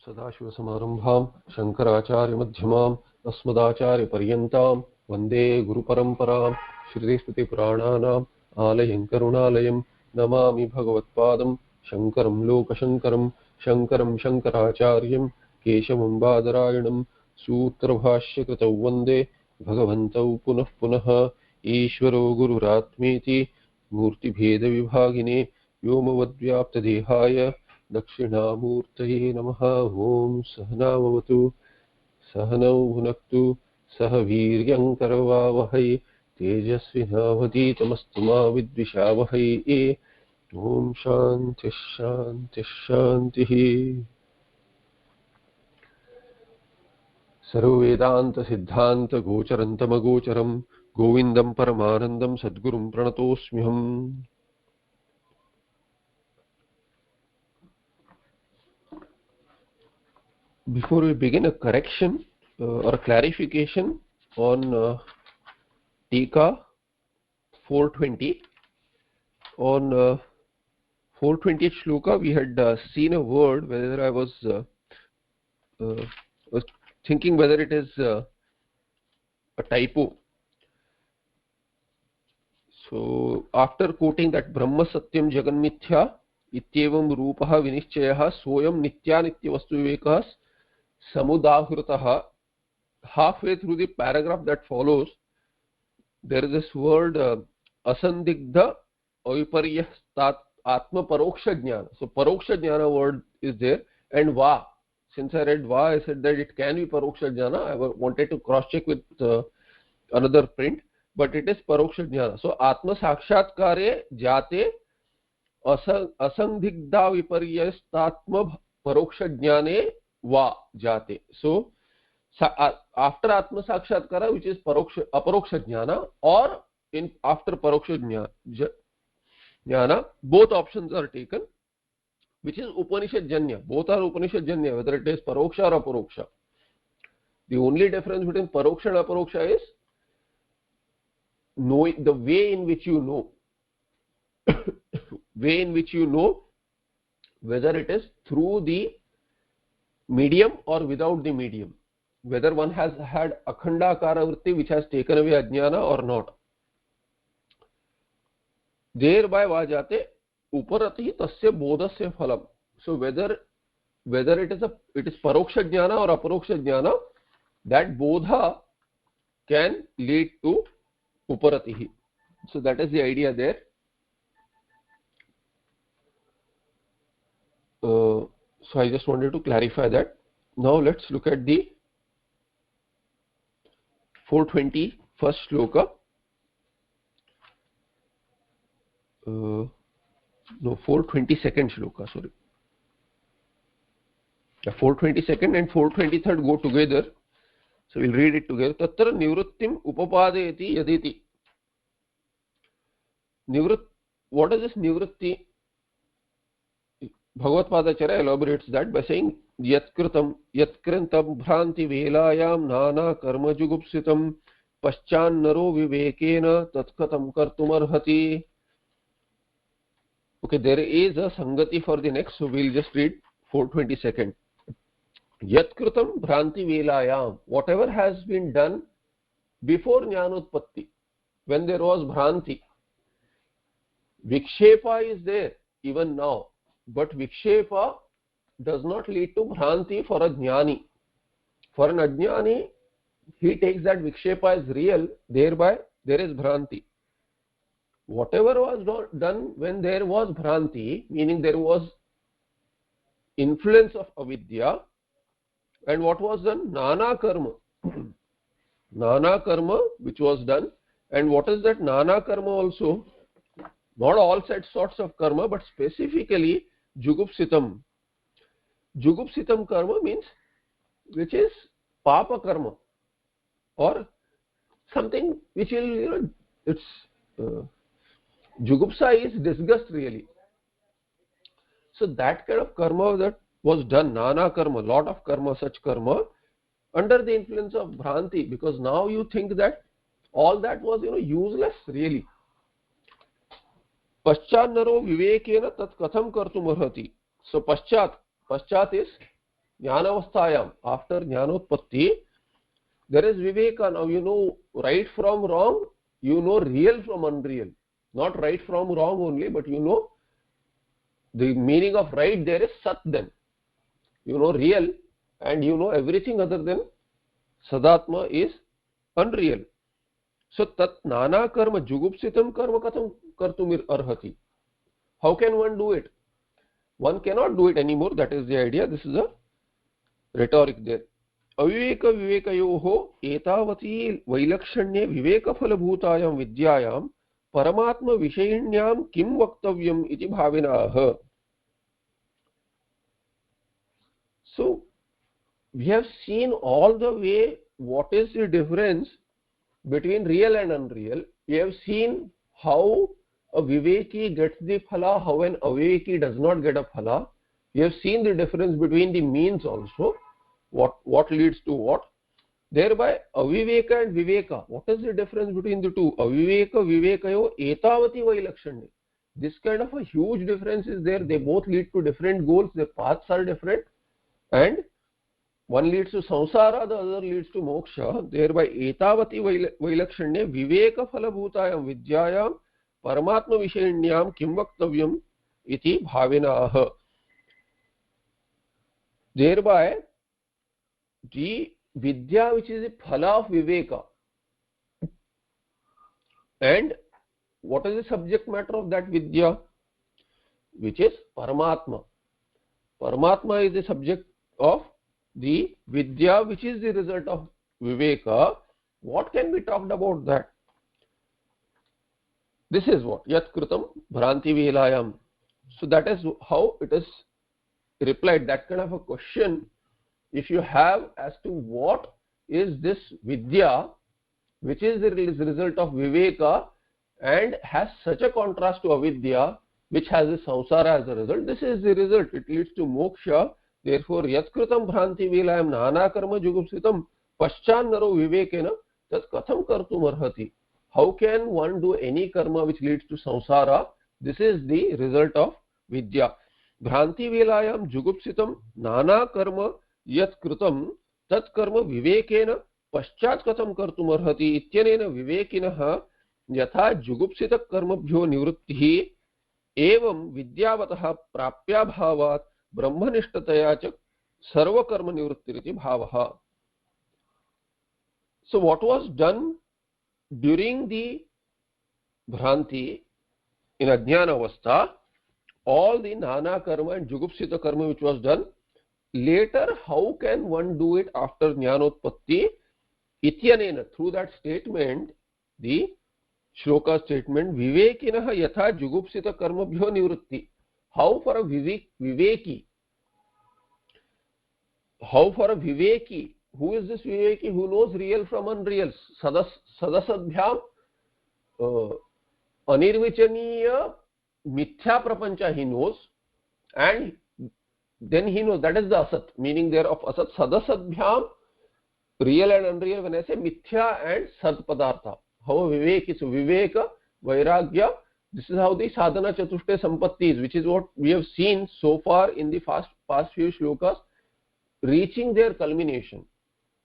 सदाशिवसमारम्भां शङ्कराचार्यमध्यमाम् अस्मदाचार्यपर्यन्तां वन्दे गुरुपरम्परां श्रुतिस्मृतिपुराणानाम् आलयं करुणालयं नमामि भगवत्पादं शङ्करं लोकशङ्करं शङ्करं शङ्कराचार्यं केशवं बादरायणं सूत्रभाष्यकृतौ वन्दे भगवन्तौ पुनः पुनः ईश्वरो गुरुरात्मेति मूर्तिभेदविभागिने व्योमवद्व्याप्तदेहाय दक्षिणामूर्तये नमः। ओम सहनावतु सहनौ भुनक्तु सह वीर्यङ्करवावहै तेजस्विनावधीतमस्तु मा विद्विषावहै। ओम शान्तिः शान्तिः शान्तिः। सर्ववेदान्तसिद्धान्तगोचरन्तमगोचरं गोविन्दं परमानन्दं सद्गुरुं प्रणतोऽस्म्यहम्। Before we begin, a correction or a clarification on Tika 420. On 420th shloka, we had seen a word, whether I was thinking whether it is a typo. So, after quoting that Brahma Satyam Jagan Mithya Ityevam Rupaha Vinischayah Soyam Nitya Nitya Vastu Vivekah Samudahurataha, halfway through the paragraph that follows, there is this word asandigdha aviparyastat atma paroksha jnana. So paroksha jnana word is there, and va. Since I read va, I said that it can be paroksha jnana. I wanted to cross check with another print, but it is paroksha jnana. So atma sakshatkare jate asandigdha viparyastatma paroksha jnane va jate. So after atma sakshatkara, which is aparoksha jnana, or in after paroksha jnana, both options are taken, which is upanishad janya. Both are upanishad janya, whether it is paroksha or aparoksha. The only difference between paroksha and aparoksha is knowing the way in which you know way in which you know whether it is through the medium or without the medium, whether one has had akhanda akara vritti which has taken away ajnana or not. Thereby vajate uparati tasya bodhasya phalam. So whether it is paroksha jnana or aparoksha jnana, that bodha can lead to uparatihi. So that is the idea there. So I just wanted to clarify that. Now let's look at the 421st shloka. No, 422nd shloka, sorry. 422nd and 423rd go together. So we'll read it together. Tatra nivrittim upapadayati yaditi. What is this nivritti? Bhagavatpadacharya elaborates that by saying yatkritam bhranti velayam nana karma jugupsitam paschan naro vivekena tatkatam kartumarhati. Okay, there is a sangati for the next, so we'll just read 422nd. Yatkritam bhranti velayam, whatever has been done before jnanotpatti, when there was bhranti. Vikshepa is there even now, but vikshepa does not lead to bhranti for a jnani. For an ajnani, he takes that vikshepa as real, thereby there is bhranti. Whatever was done when there was bhranti, meaning there was influence of avidya, and what was done? Nana karma. Nana karma which was done, and what is that nana karma also? Not all sorts of karma, but specifically jugupsitam. Jugupsitam karma means which is papa karma, or something which will, it's jugupsa is disgust really. So that kind of karma that was done, nana karma, lot of karma, such karma, under the influence of bhranti, because now you think that all that was useless really. Paschat naro vivekena tat katham kartum arhati. So paschat is jnanavasthayam, after jnanotpatti, there is viveka. Now you know right from wrong, you know real from unreal. Not right from wrong only, but you know the meaning of right there is sat then. You know real and you know everything other than sadatma is unreal. So tat nana karma jugupsitam karma katham kartum arhati. How can one do it? One cannot do it anymore. That is the idea. This is a rhetoric there. अविवेक विवेकयोः एतावती वैलक्षण्ये विवेकफलभूतायां विद्यायां परमात्मविषयिण्यां किं वक्तव्यम् इति भाविनाः. So we have seen all the way what is the difference between real and unreal. We have seen how a viveki gets the phala, how an aviveki does not get a phala. We have seen the difference between the means also. What leads to what? Thereby aviveka and viveka, what is the difference between the two? Aviveka vivekayo etavati vailakshanya. This kind of a huge difference is there. They both lead to different goals. Their paths are different, and one leads to samsara, the other leads to moksha. Thereby etavati vailakshanya viveka phalabhutayam vidyayam paramatma vishayinyam kim vaktavyam iti bhavinah. Thereby the vidya, which is the phala of viveka, and what is the subject matter of that vidya, which is Paramatma. Paramatma is the subject of the vidya, which is the result of viveka. What can be talked about that? This is what yat kritam bhranti velayam. So that is how it is replied. That kind of a question, if you have as to what is this vidya, which is the result of viveka and has such a contrast to avidya, which has the samsara as a result, this is the result. It leads to moksha. Therefore yatkritam bhranti velayam nana karma jugupsitam paschan naro vivekena tat katham kartum arhati. How can one do any karma which leads to samsara? This is the result of vidya. Bhranti velayam jugupsitam nana karma yat kritam tat karma vivekena paschat katham kartum arhati ityanena vivekinah yatha jugupsita karmabhyo nivrittihi evam vidyavatah prapya bhavat brahmanishtataya ch sarva karma nivrittiriti bhavah. So what was done during the bhranti in ajnana avastha, all the nana karma and jugupsita karma which was done, later how can one do it after jnanotpatti? Ityanena, through that statement, the shloka statement, vivekinah yatha jugupsita karmabhyo nivritti. How for a viveki, who is this viveki who knows real from unreal? Sadasadbhyam anirvichaniya mithya prapancha he knows, and then he knows that is the asat, meaning there of asat. Sadasadbhyam, real and unreal, when I say mithya and sat padartha, how viveki, so viveka, vairagya, this is how the sadhana chatushte sampatti is, which is what we have seen so far in the past few shlokas, reaching their culmination.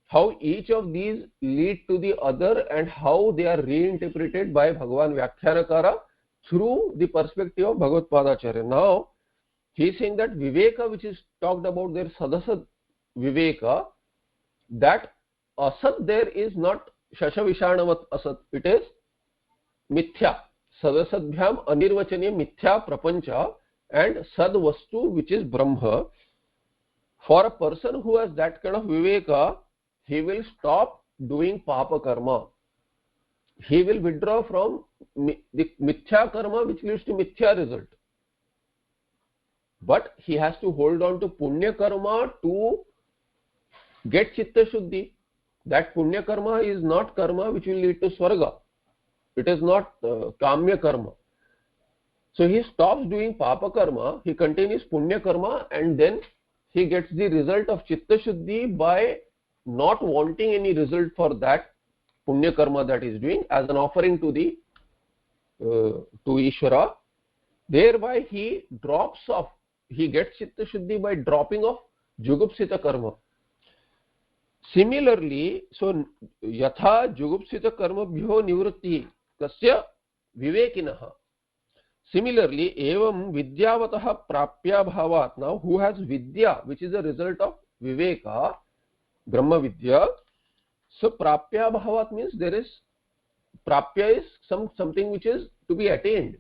How each of these lead to the other and how they are reinterpreted by Bhagavan Vyakhyanakara through the perspective of Bhagavad Padacharya. Now he is saying that viveka, which is talked about there, sadasad viveka, that asat there is not shashavishanamat asat, it is mithya. Sadasadbhyam anirvachaniya mithya prapancha and sad vastu, which is Brahma. For a person who has that kind of viveka, he will stop doing papa karma. He will withdraw from the mithya karma which leads to mithya result. But he has to hold on to punya karma to get chitta shuddhi. That punya karma is not karma which will lead to swarga. It is not kamya karma. So he stops doing papa karma, he continues punya karma, and then he gets the result of chitta shuddhi by not wanting any result for that punya karma that he is doing as an offering to the to Ishvara. Thereby he drops off, he gets chitta shuddhi by dropping off jugupsita karma. Similarly, so yatha jugupsita karmabhyo nivritti kasya vivekinah. Similarly, evam vidyavatah prapya bhavat. Now, who has vidya, which is a result of viveka, brahma vidya. So prapya bhavat means there is, prapya is something which is to be attained.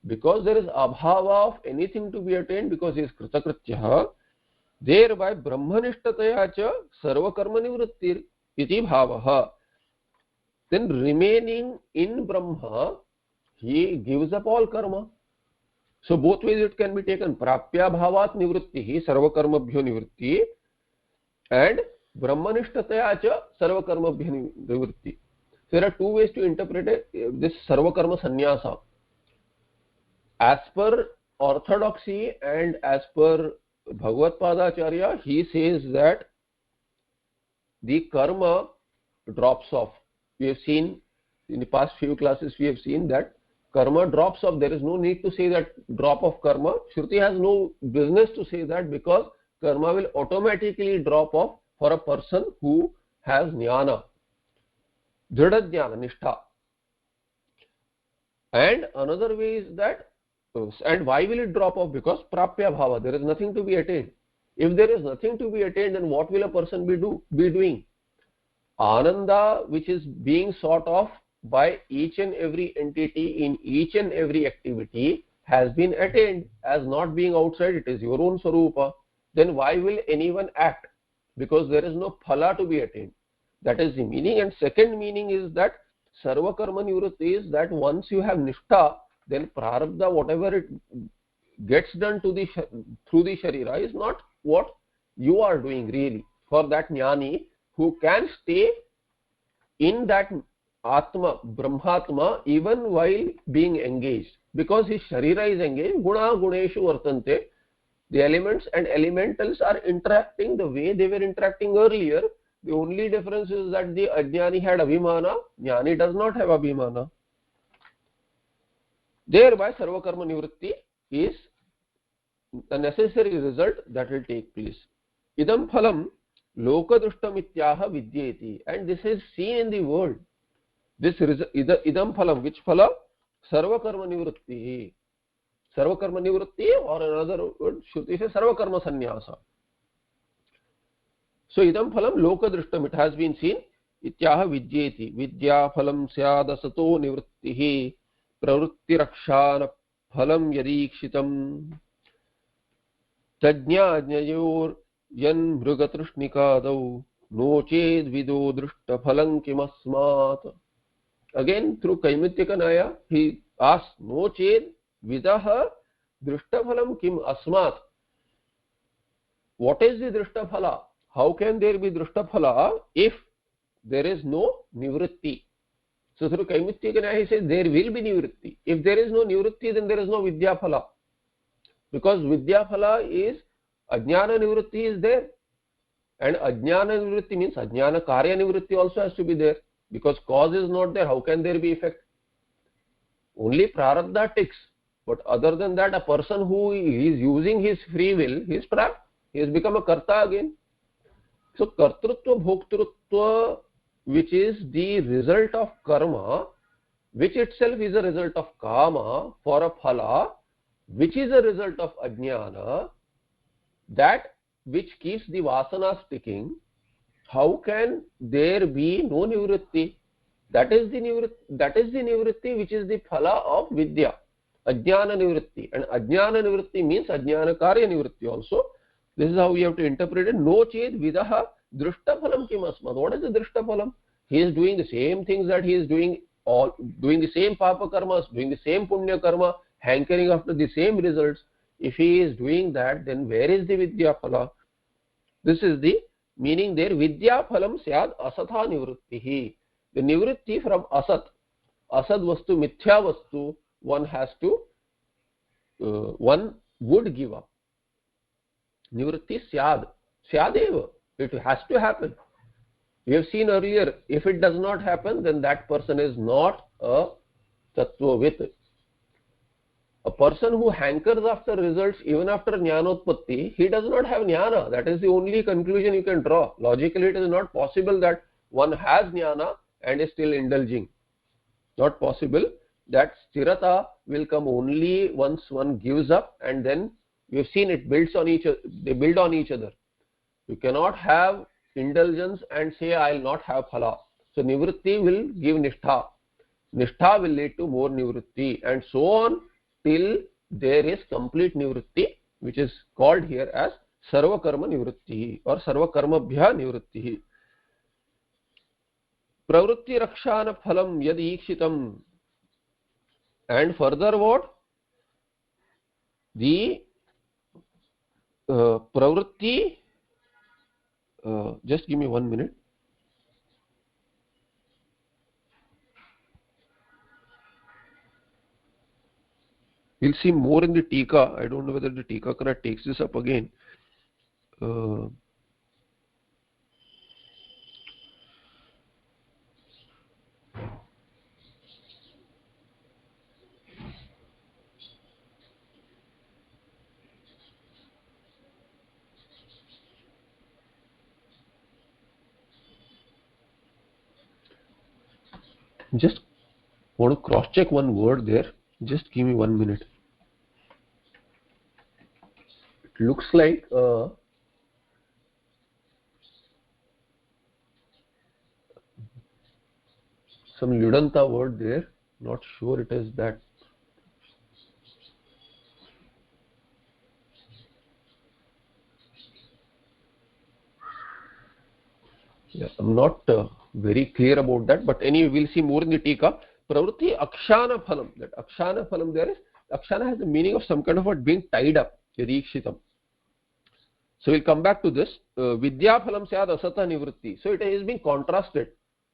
Because there is abhava of anything to be attained, because he is kritakrityah, thereby brahmanishtataya cha sarva karma nivrittir iti bhavah. Then remaining in Brahma, he gives up all karma. So both ways it can be taken. Prapya bhavat nivrittihi sarva karmabhyo nivritti, and brahmanishtataya cha sarva karmabhyo nivritti. So there are two ways to interpret it, this sarva karma sannyasa. As per orthodoxy and as per Bhagavad Padacharya, he says that the karma drops off. We have seen in the past few classes, we have seen that karma drops off. There is no need to say that drop of karma. Shruti has no business to say that, because karma will automatically drop off for a person who has jnana, dhrida jnana, nishtha. And another way is that, and why will it drop off? Because prapya bhava, there is nothing to be attained. If there is nothing to be attained, then what will a person be doing? Ananda, which is being sought of by each and every entity in each and every activity, has been attained as not being outside. It is your own swarupa. Then why will anyone act? Because there is no phala to be attained. That is the meaning. And second meaning is that sarva karma nivritti is that once you have nishtha, then prarabdha, whatever it gets done to through the sharira, is not what you are doing really. For that jnani who can stay in that atma, brahmatma, even while being engaged, because his sharira is engaged, guna guneshu vartante, the elements and elementals are interacting the way they were interacting earlier. The only difference is that the ajnani had abhimana, jnani does not have abhimana. Thereby sarva karma nivritti is the necessary result that will take place. Idam phalam lokadrushtamityaha vidyeti, and this is seen in the world. This idam phalam, which phala? Sarva karma nivritti. Sarva karma nivritti, or another word, Shruti says sarva karma sannyasa. So idam phalam lokadrushtam, it has been seen. Ityaha vidyeti. Vidya phalam syad asato nivrittihi. प्रवृत्तिरक्षान फलं यदीक्षितं तज्ञाज्ञयोर यन्मृगतृष्णिकादौ no चेद्विदो दृष्टफलं किमस्मात्. Again through Kaimittika Naya, he asks, no ched vidah drishtaphalam kim asmat. What is the drishtaphala? How can there be drishtaphala if there is no nivritti? So through Kaimittika Naya, he says there will be nivritti. If there is no nivritti, then there is no vidyaphala. Because vidyaphala is ajnana nivritti is there. And ajnana nivritti means ajnana karya nivritti also has to be there. Because cause is not there, how can there be effect? Only prarabdha ticks. But other than that, a person who is using his free will, he is trapped. He has become a karta again. So kartrutva bhoktrutva, which is the result of karma, which itself is a result of kama for a phala, which is a result of ajnana, that which keeps the vasana sticking, how can there be no nivritti? That is the nivritti which is the phala of vidya, ajnana nivritti. And ajnana nivritti means ajnana karya nivritti also. This is how we have to interpret it. No ched vidaha drishtaphalam kim asmat. What is the drishtaphalam? He is doing the same things that he is doing, doing the same papa karmas, doing the same punya karma, hankering after the same results. If he is doing that, then where is the vidya phala? This is the meaning there. Vidya phalam syad asatha nivrittihi. The nivritti from asat vastu, mithya vastu, one has to, one would give up. Nivritti syadeva. It has to happen. We have seen earlier, if it does not happen, then that person is not a tattvavit. A person who hankers after results even after jnanotpatti, he does not have jnana. That is the only conclusion you can draw. Logically, it is not possible that one has jnana and is still indulging. Not possible. That sthirata will come only once one gives up, and then we have seen it builds on each other. They build on each other. You cannot have indulgence and say I will not have phala. So nivritti will give nishtha. Nishtha will lead to more nivritti, and so on till there is complete nivritti, which is called here as sarva karma nivritti or sarva karmabhya nivritti. Pravritti rakshana phalam yad ikshitam. And further what? The pravritti, just give me 1 minute. We'll see more in the Tika. I don't know whether the Tikakara takes this up again. Just want to cross check one word there. Just give me 1 minute. It looks like some Ludanta word there. Not sure it is that. Yeah, I'm not very clear about that, but anyway, we'll see more in the Tika. Pravritti akshana phalam. That akshana phalam there is, akshana has the meaning of some kind of what being tied up. Yadikshitam. So we'll come back to this. Vidya phalam syad asata nivritti. So it is being contrasted.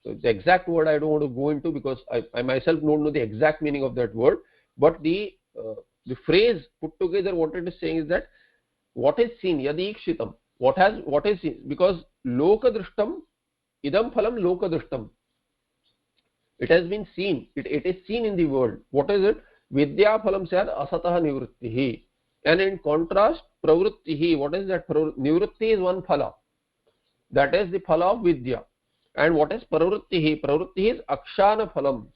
So the exact word I don't want to go into because I myself don't know the exact meaning of that word. But the phrase put together, what it is saying is that what is seen, yadikshitam. What is seen? Because lokadrishtam, idam phalam lokadrishtam. It has been seen. It is seen in the world. What is it? Vidya phalam syad asatah nivrittihi. And in contrast, pravrittihi. What is that? Nivritti is one phala. That is the phala of vidya. And what is pravrittihi? Pravrittihi is akshana phalam.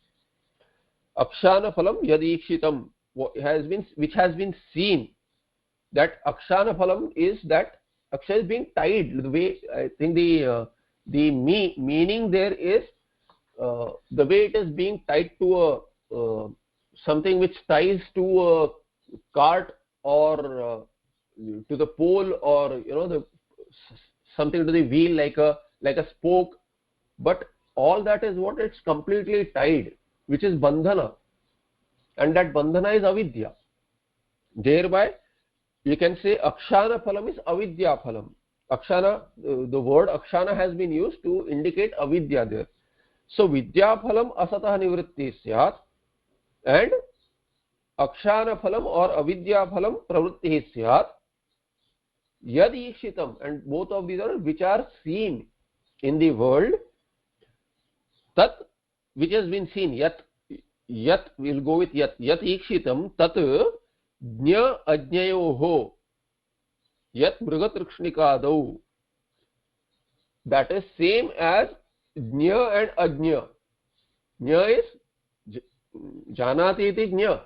Akshana phalam yadikshitam. Which has been seen. That akshana phalam is that aksha is being tied. The way I think the meaning there is the way it is being tied to a something which ties to a cart or to the pole, or something to the wheel like a spoke, but all that is what it's completely tied, which is bandhana, and that bandhana is avidya. Thereby you can say akshana phalam is avidya phalam. Akshana, the word akshana has been used to indicate avidya there. So vidya phalam asatah nivritti syat, and akshana phalam or avidya phalam pravritti syat yad ikshitam, and both of these are which are seen in the world. Tat, which has been seen. Yat we'll go with yat ikshitam tat jna ajnayoho yat mrigatrikshnikadau. That is same as jna and ajna. Jna is janati iti jna,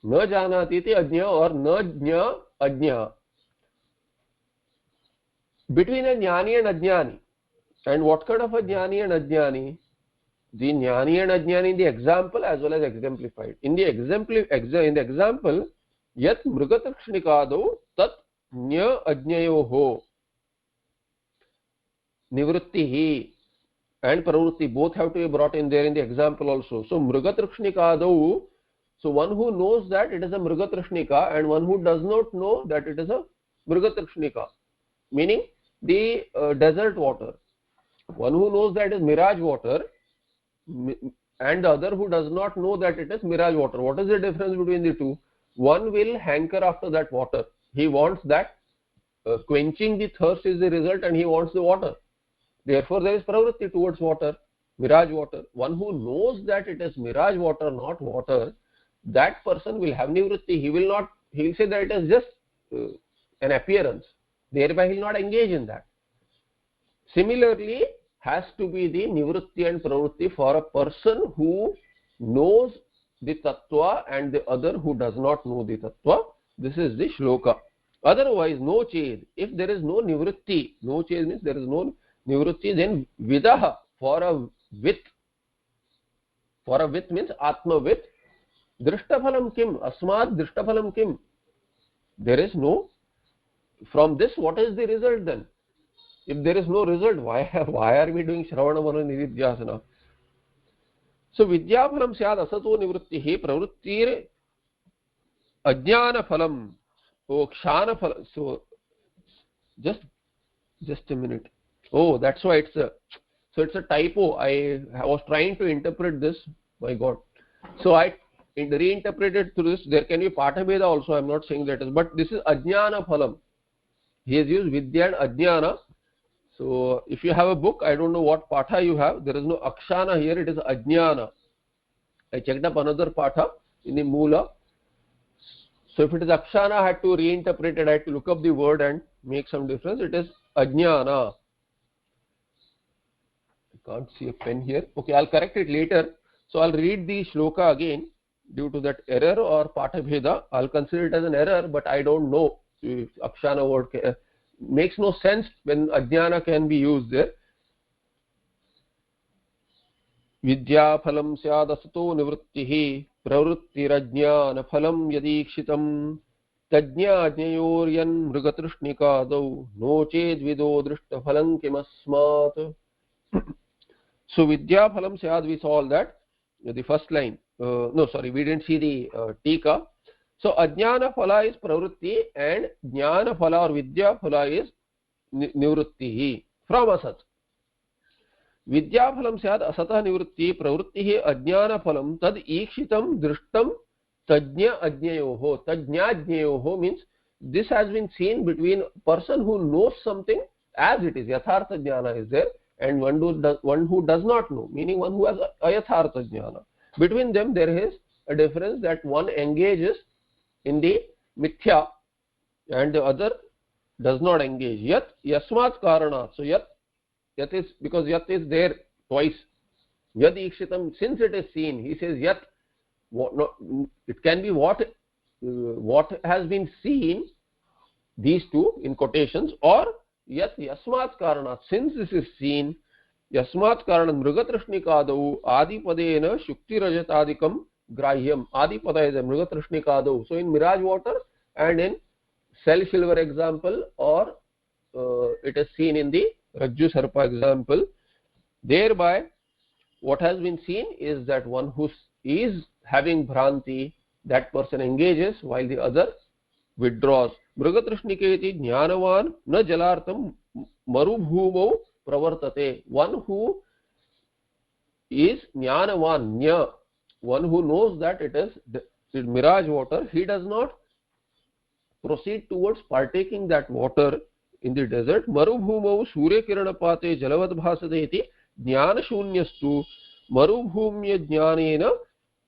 na janati iti ajna, or na jna ajna. Between a jnani and ajnani. And what kind of a jnani and ajnani? The jnani and ajnani in the example as well as exemplified. In the example, yat mrigatrikshnikadau tat jna ajnayoho nivrittihi and pravritti, both have to be brought in there in the example also. So mrigatrikshnikadau, so one who knows that it is a mrigatrishnika and one who does not know that it is a mrigatrishnika, meaning the desert water. One who knows that it is mirage water and the other who does not know that it is mirage water. What is the difference between the two? One will hanker after that water. He wants that. Quenching the thirst is the result, and he wants the water. Therefore there is pravritti towards water, mirage water. One who knows that it is mirage water, not water, that person will have nivritti. He will say that it is just an appearance. Thereby he will not engage in that. Similarly, has to be the nivritti and pravritti for a person who knows the tattva and the other who does not know the tattva. This is the shloka. Otherwise, no ched. If there is no nivritti, no ched means there is no nivritti, then vidaha, for a with. For a with means atma with. Drishtaphalam kim? Asmat drishtaphalam kim? There is no. From this, what is the result then? If there is no result, why are we doing Shravana Mana Nididhyasana? So Vidyaphalam syad asato nivrittihi pravrittir ajnana phalam. Oh, kshana phalam. So just a minute. Oh, that's why it's a typo. I was trying to interpret this. My God. So I reinterpreted through this. There can be Pathabheda also. I'm not saying that is, but this is ajnana phalam. He has used Vidya and Ajnana. So if you have a book, I don't know what Patha you have. There is no Akshana here. It is Ajnana. I checked up another Patha in the Mula. So if it is Akshana, I had to reinterpret it. I had to look up the word and make some difference. It is Ajnana. I can't see a pen here. Okay, I'll correct it later. So I'll read the shloka again. Due to that error or Pathabheda, I'll consider it as an error, but I don't know. Akshana word makes no sense when Ajnana can be used there. Vidya phalam syad asato nivrittihi pravrittirajnana phalam yadikshitam tajna ajnayoryan mrigatrishnikadau no ched vido drishta phalam kimasmat. So Vidya phalam syad, we saw all that. The first line. No, sorry, we didn't see the tika. So ajnana phala is pravritti and jnana phala or vidya phala is nivrittihi from asat. Vidya phalam syad asatah nivritti pravrittihi ajnana phalam tad ikshitam drishtam tajna ajnayoho. Tajna ajnayoho means this has been seen between person who knows something as it is. Yathartha jnana is there, and one who does not know, meaning one who has ayathartha jnana. Between them there is a difference that one engages in the mithya and the other does not engage. Yat yasmat karanat. So yat is because yat is there twice. Yad ikshitam, since it is seen, he says yat. It can be what has been seen, these two in quotations, or yat yasmat karanat, since this is seen. Yasmat karanat mrigatrishnikadau adipadena shukti rajatadikam grahyam. Adipada is a mrigatrishnikadau. So in mirage water and in cell silver example, or it is seen in the Rajju Sarpa example. Thereby what has been seen is that one who is having Bhranti, that person engages while the other withdraws. Mrigatrishniketi jnanavan na jalartam marubhumau pravartate. One who is jnanavan, nya, one who knows that it is mirage water, he does not proceed towards partaking that water in the desert. Marubhumau surya kiranapate jalavad bhasate iti jnana shunyastu marubhumya jnanena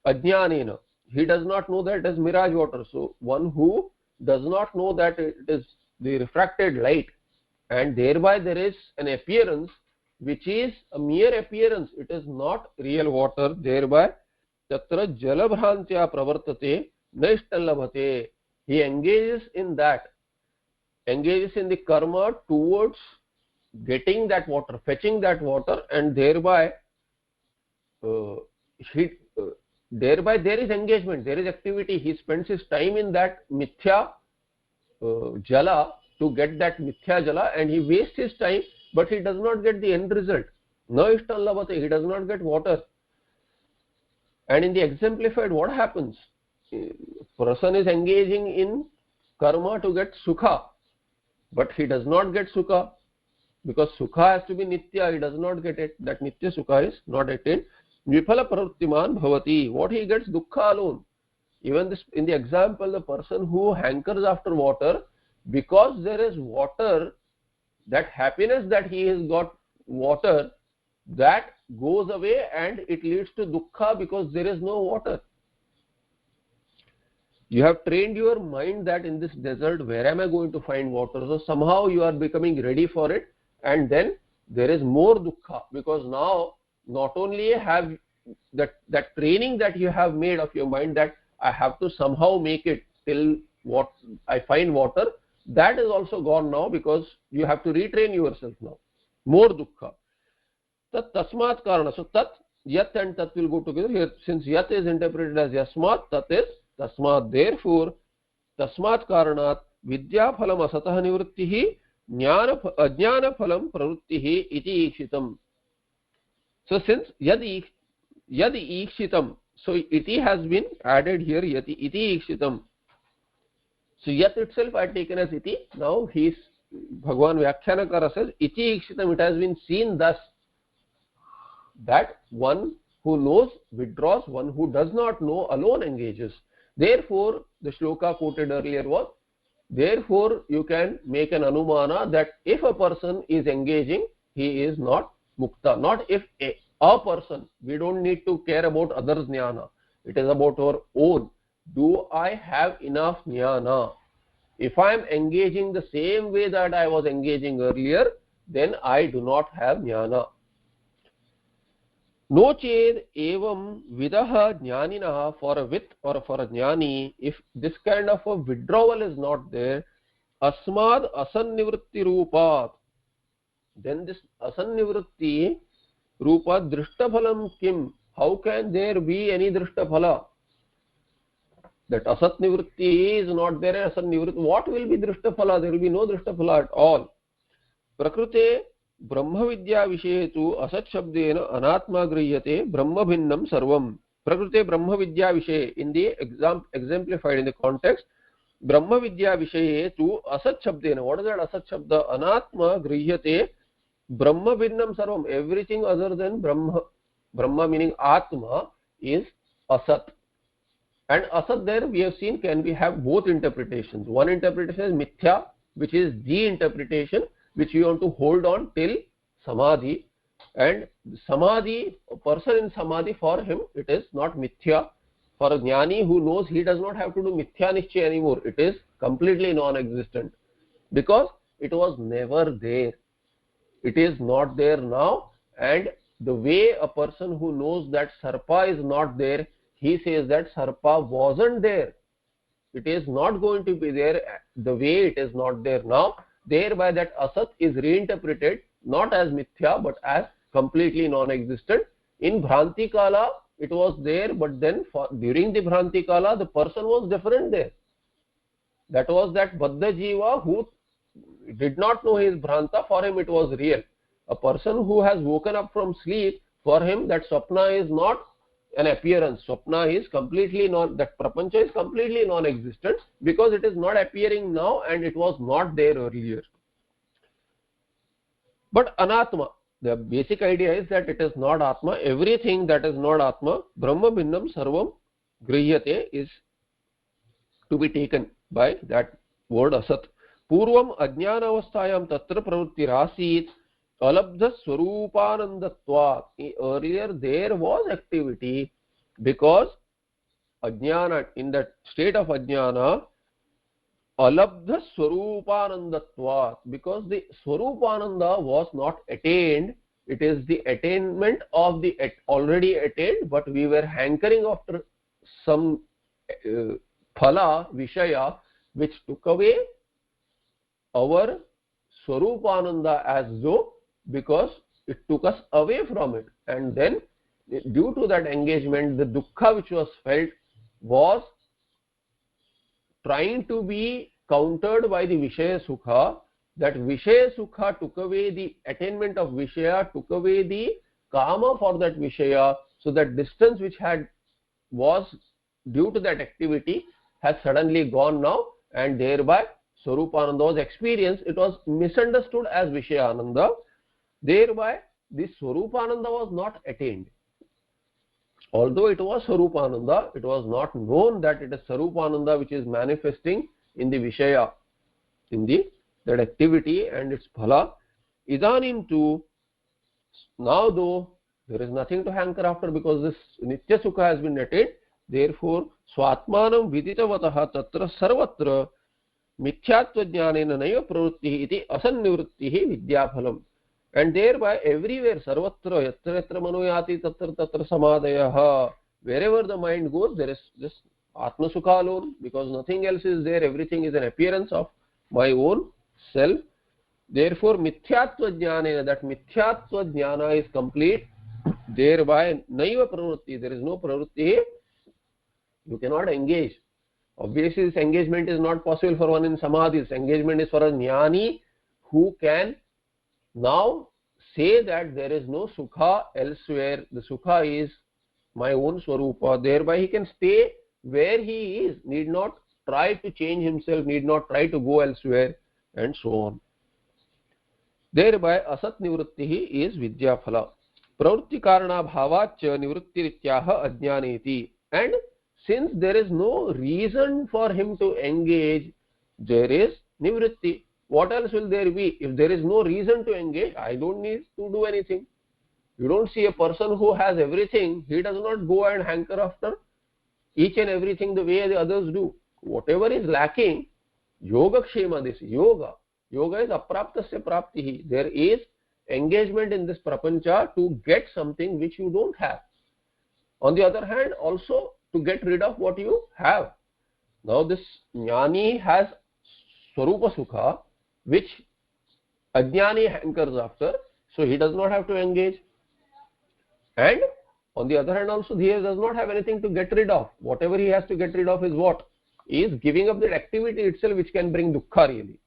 ajnanena. He does not know that it is mirage water. So one who does not know that it is the refracted light, and thereby there is an appearance which is a mere appearance, it is not real water. Thereby tatra jalabhrantya pravartate naishtallabhate. He engages in that, engages in the karma towards getting that water, fetching that water, and thereby thereby there is engagement, there is activity. He spends his time in that mithya jala to get that mithya jala, and he wastes his time, but he does not get the end result. Na ishtallabhate, he does not get water. And in the exemplified, what happens? Person is engaging in karma to get sukha, but he does not get sukha, because sukha has to be nitya. He does not get it. That nitya sukha is not attained. Viphala pravrittiman bhavati. What he gets? Dukkha alone. Even this, in the example, the person who hankers after water, because there is water, that happiness that he has got water, that goes away and it leads to dukkha because there is no water. You have trained your mind that in this desert, where am I going to find water? So somehow you are becoming ready for it, and then there is more dukkha, because now not only have that training that you have made of your mind that I have to somehow make it till what I find water, that is also gone now, because you have to retrain yourself now. More dukkha. Tat tasmat karana. So tat, yat and tat will go together here. Since yat is interpreted as yasmat, tat is tasmat. Therefore, tasmat karanat vidya phalam asatah nivrittihi ajnana phalam pravrittihi iti ikshitam. So since yad ikshitam, so iti has been added here, yati iti ikshitam. So yat itself I had taken as iti. Now Bhagavan Vyakhyanakara says iti ikshitam, it has been seen thus, that one who knows withdraws, one who does not know alone engages. Therefore, the shloka quoted earlier was, therefore you can make an anumana that if a person is engaging, he is not mukta. Not if a person. We don't need to care about others' jnana. It is about our own. Do I have enough jnana? If I am engaging the same way that I was engaging earlier, then I do not have jnana. No ched evam vidaha jnaninaha, for a with or for a jnani, if this kind of a withdrawal is not there, asmad asannivritti rupat, then this asannivritti rupa drishtaphalam kim, how can there be any drishtaphala? That asat nivritti is not there, asat nivritti, what will be drishtaphala? There will be no drishtaphala at all. Prakrute ब्रह्म विद्या विषये तु असत् शब्देन अनात्मा गृह्यते ब्रह्म भिन्नं सर्वम. प्रकृते ब्रह्म विद्या विषये, in the exemplified in the context, ब्रह्म विद्या विषये तु असत् शब्देन, what is that asat shabda? Anatma गृह्यते ब्रह्म भिन्नं सर्वम, everything other than brahma meaning atma is asat. And asat, there we have seen, can we have both interpretations. One interpretation is mithya, which is the interpretation which you want to hold on till samadhi, and samadhi, a person in samadhi, for him it is not mithya. For a jnani who knows, he does not have to do mithya nischay anymore. It is completely non-existent, because it was never there. It is not there now. And the way a person who knows that sarpa is not there, he says that sarpa wasn't there. It is not going to be there the way it is not there now. Thereby that asat is reinterpreted not as mithya but as completely non-existent. In Bhranti Kala it was there, but then during the Bhranti Kala the person was different there. That was that Baddha Jiva who did not know his Bhranta, for him it was real. A person who has woken up from sleep, for him that Swapna is not an appearance. Swapna is completely that Prapancha is completely non-existent, because it is not appearing now and it was not there earlier. But Anatma, the basic idea is that it is not Atma. Everything that is not Atma, Brahma Bhinnam Sarvam Grihyate, is to be taken by that word Asat. Purvam Ajnana Avasthayam Tatra Pravritti Rasit Alabdha Swarupanandatvat. Earlier there was activity, because Ajnana, in that state of Ajnana, Alabdha Swarupanandatvat, because the Swarupananda was not attained. It is the attainment of the already attained, but we were hankering after some phala, vishaya, which took away our Swarupananda as though, because it took us away from it. And then due to that engagement, the dukkha which was felt was trying to be countered by the Vishaya Sukha. That Vishaya Sukha took away the attainment of Vishaya, took away the Kama for that Vishaya. So that distance which was due to that activity has suddenly gone now, and thereby Swarupananda was experienced. It was misunderstood as Vishayananda. Thereby this Swarupananda was not attained. Although it was Swarupananda, it was not known that it is Swarupananda which is manifesting in the Vishaya, in that activity and its phala. Idanim too, now though there is nothing to hanker after, because this Nitya Sukha has been attained, Therefore, swatmanam viditavataha tatra sarvatra मिथ्यात्व ज्ञानेन नैव प्रवृत्तिः इति असन्निवृत्तिः विद्याफलम्. And thereby everywhere sarvatra yatra yatra mano yati tatra tatra samadayah, wherever the mind goes there is this atma sukha alone, because nothing else is there, everything is an appearance of my own self. Therefore mithyatva jnanena, that mithyatva jnana is complete, thereby naiva pravrutti, there is no pravrutti, you cannot engage. Obviously this engagement is not possible for one in samadhi. This engagement is for a jnani who can now say that there is no sukha elsewhere, the sukha is my own swarupa. Thereby he can stay where he is, need not try to change himself, need not try to go elsewhere, and so on. Thereby asat nivrittihi is vidyaphala. Pravritti karana bhavacha nivrittirityaha ajnaneti. And since there is no reason for him to engage, there is nivritti. What else will there be? If there is no reason to engage, I don't need to do anything. You don't see a person who has everything, he does not go and hanker after each and everything the way the others do. Whatever is lacking, yoga kshema, this yoga. Yoga is apraptasya praptihi. There is engagement in this prapancha to get something which you don't have. On the other hand, also to get rid of what you have. Now this jnani has swarupa sukha, which ajnani hankers after, so he does not have to engage. And on the other hand also, he does not have anything to get rid of. Whatever he has to get rid of is what? He is giving up that activity itself, which can bring dukkha really.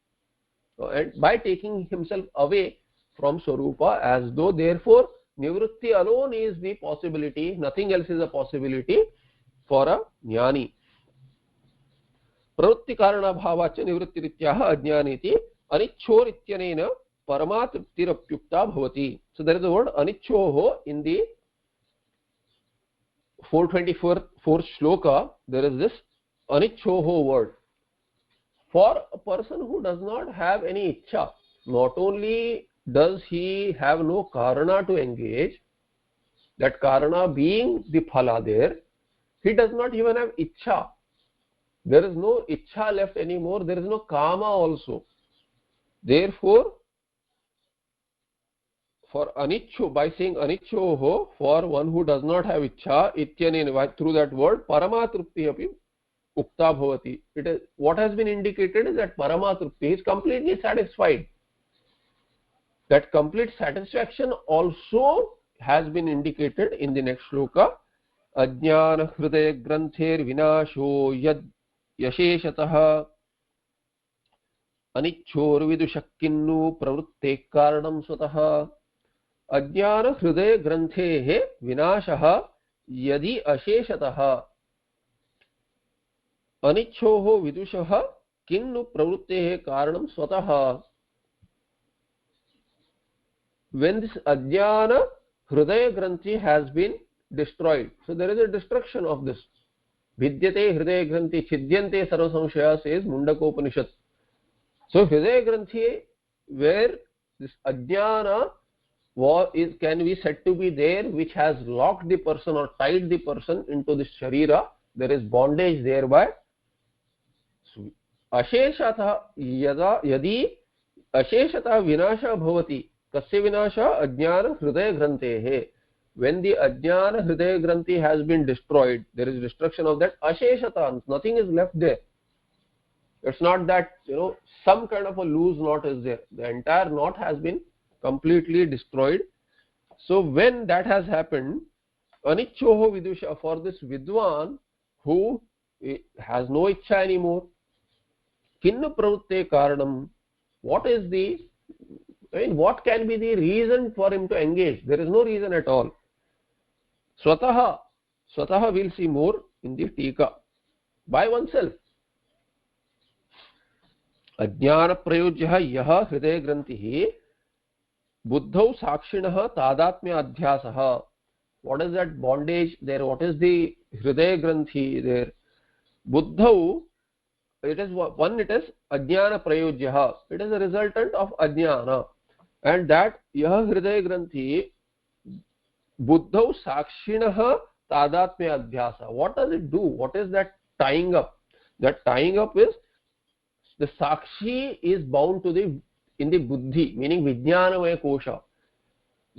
So, and by taking himself away from swarupa, as though therefore nivritti alone is the possibility, nothing else is a possibility for a jnani. Pravritti karana bhavacha nivrittirityaha ajnaneti anichor ityanena paramatrittirapyukta bhavati. So there is a word anichoho in the 424th shloka. There is this anichoho word. For a person who does not have any ichha, not only does he have no karana to engage, that karana being the phala there, he does not even have ichha. There is no ichha left anymore, there is no kama also. Therefore, for anicho, by saying anichoho, for one who does not have ichha, ityanena, through that word, paramatrupti api ukta bhavati. It is, what has been indicated is that paramatrupti is completely satisfied. That complete satisfaction also has been indicated in the next shloka. Ajnana hridaya granther vinasho yad yasheshatah anichor vidushakkinnu pravrutte karanam swatah. Ajnana hridaya granthe vinashah yadi asheshatah anichoho vidushah kinnu pravrutte karanam swatah. When this ajnana hridaya granthi has been destroyed, so there is a destruction of this. Vidyate hridaya granthi chidyante sarva samshaya, says Mundakopanishad. So hridaya granthi, where this ajnana can be said to be there, which has locked the person or tied the person into this sharira, there is bondage thereby. So asheshatah yadi asheshatah vinasha bhavati. Kasya vinasha? Ajnana hridaya grantehe. When the ajnana hridaya granthi has been destroyed, there is destruction of that asheshata, nothing is left there. It's not that, some kind of a loose knot is there. The entire knot has been completely destroyed. So when that has happened, anichoho vidusha, for this vidwan who has no ichha anymore, kinnu pravrutte karanam, what is the, what can be the reason for him to engage? There is no reason at all. Swataha we'll see more in the tika. By oneself. Ajnana prayojyaha yaha hridaya grantihi buddhau sakshinaha tadatmya adhyasaha. What is that bondage there? What is the hridaya granthi there? Buddhau, it is ajnana prayojyaha. It is a resultant of ajnana. And that yaha hridaya granthi buddhau sakshinaha tadatmya adhyasa. What does it do? What is that tying up? That tying up is the sakshi is bound to the in the buddhi, meaning vijnanamaya kosha.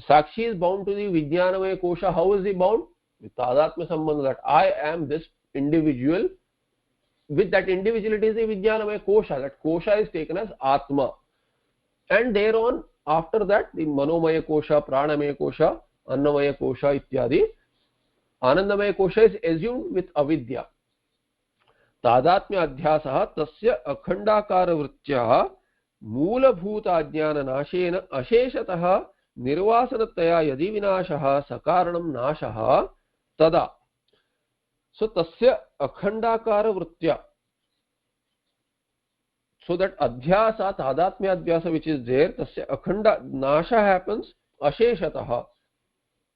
Sakshi is bound to the vijnanamaya kosha. How is he bound? With tadatmya sambandha, that I am this individual. With that individuality is the vijnanamaya kosha. That kosha is taken as atma, and thereon after that the manomaya kosha, pranamaya kosha, annamaya kosha ityadi. Anandamaya kosha is assumed with avidya. तादात्म्य अध्यासः तस्य अखंडाकार वृत्त्याः मूलभूत अज्ञान नाशेन अशेषतः निर्वासनतया यदि विनाशः सकारणं नाशः तदा. So tasya अखंडाकार वृत्त्या, so that adhyasa, tadatmya adhyasa which is there, tasya akhanda nasha happens asheshatah.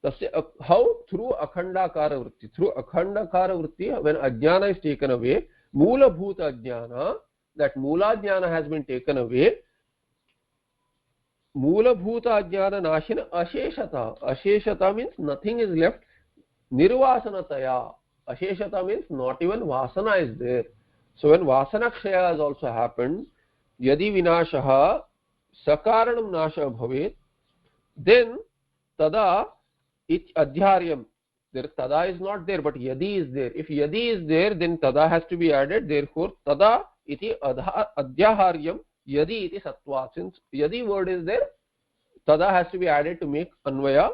Tasya, how? Through akhandakara vritti. Through akhandakara vritti, when ajnana is taken away, moola bhuta ajnana, that moola jnana has been taken away, moola bhuta ajnana nashina asheshata. Asheshata means nothing is left. Nirvasanataya. Asheshata means not even vasana is there. So when vasana kshaya has also happened, yadi vinashaha sakaranam nasha bhavet, then tada it adhyaryam. There tada is not there, but yadi is there. If yadi is there, then tada has to be added. Therefore tada iti adhyaharyam yadi iti sattva. Since yadi word is there, tada has to be added to make अन्वया.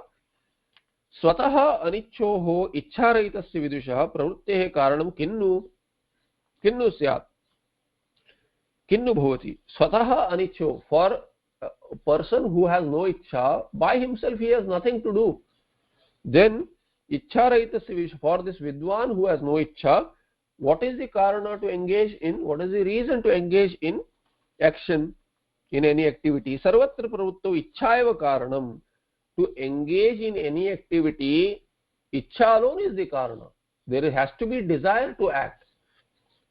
स्वतः अनिच्छोः इच्छारहितस्य विदुषः प्रवृत्तेः कारणं किन्नु स्यात्, किन्नु भवति. स्वतः अनिच्छो, for a person who has no ichha, by himself he has nothing to do. Then ichharahitasya vidushah, for this vidwan who has no ichha, what is the karana to engage in, what is the reason to engage in action, in any activity? Sarvatra pravutto ichha eva karanam. To engage in any activity, ichha alone is the karana. There has to be desire to act.